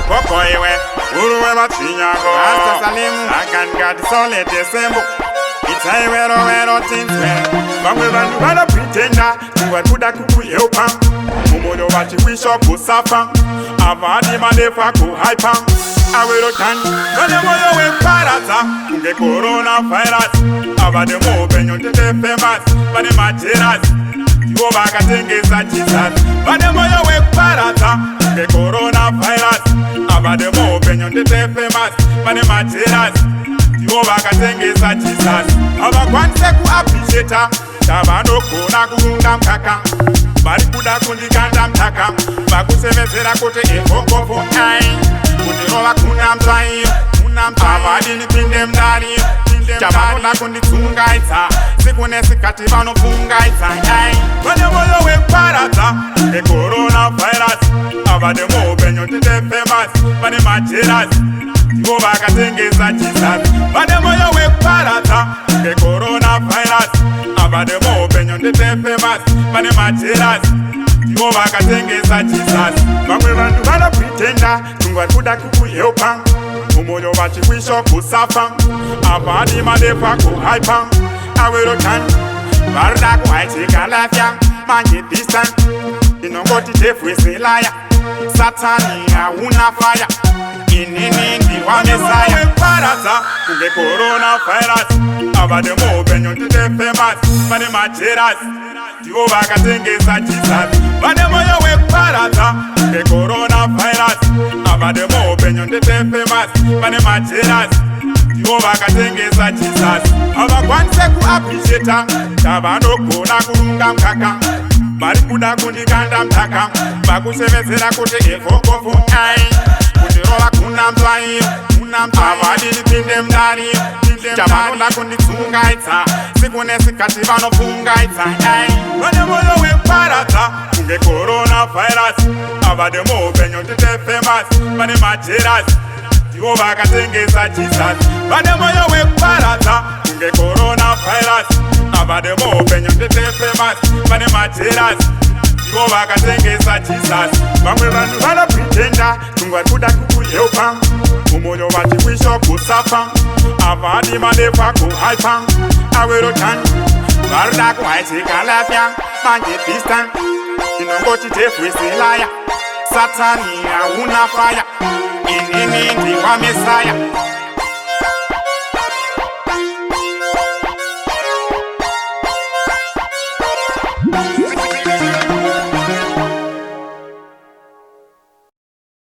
koko iwe uruwe machinyako Rasta Salimu akangati sole desembo Itai wero tinswe Bamwe bantu bala pretenda Tuwe kuda kukuyeupa Mumoyo wachi wisho kusafa Avadi madefa kuhaipa Awero kan Bane moyo we parata Kunge coronavirus Avade mo benyo tete famous Bane majeras Tiwo baka tengeza Jesus Bane moyo we parata Kunge coronavirus Avade mo benyo tete famous Bane majeras Tiwo baka tengeza Jesus Abakwanse ku appreciate Tabano kona kuhunga mkaka Bari kuda kundikanda mtaka Bakusemezera kote efokofo ai Kundirola kuna mtaio Abadi nipinde mdari Chabano na kunditsungaita Sikune sikati bano fungaita Bane moyo we parata Ke coronavirus Abade mo benyo tete famous Bane majeras Tiwo baka tengeza Jesus Bane moyo we parata Ke coronavirus Abade mo benyo tete famous Bane majeras Tiwo baka tengeza Jesus Bamwe bantu bala pretenda Tungwa kuda kukuyeupa Umoyo wachi wisho kusafa Abadi madefa kuhaipa Awero kan Barda kuhaitika lafya Manje distant Inongoti tefu isilaya Satani hauna fire Inini ndiwa mesaya Parata Kunge coronavirus Abade mo benyo tete famous Bane majeras Tiwo baka tengeza Jesus Bane moyo we parata Kunge coronavirus Abade mo benyo tete famous Bane majeras Tiwo baka tengeza Jesus Abakwanse ku appreciate Tabano kona kurunga mkaka Bari kuda kundikanda mtaka Bakusemezera kote efokofo ai Kundirola kuna mtwaio Abadi nipinde mdari Chabano na kunditsungaita Sikune sikati bano fungaita Bane moyo we parata Kunge coronavirus Abade mo benyo tete famous Bane majeras Tiwo baka tengeza Jesus Bane moyo we parata Kunge coronavirus Abade mo benyo tete famous Bane majeras Tiwo baka tengeza Jesus Bamwe bantu bala pretenda Tungwa kuda kukuyeupa Umoyo wachi wisho kusafa Avadi madefa kuhaipa Awero kan Barda kuhaitika lafya Manje distant Inongoti tefu isilaya Satani hauna fire Inini ndiwa mesaya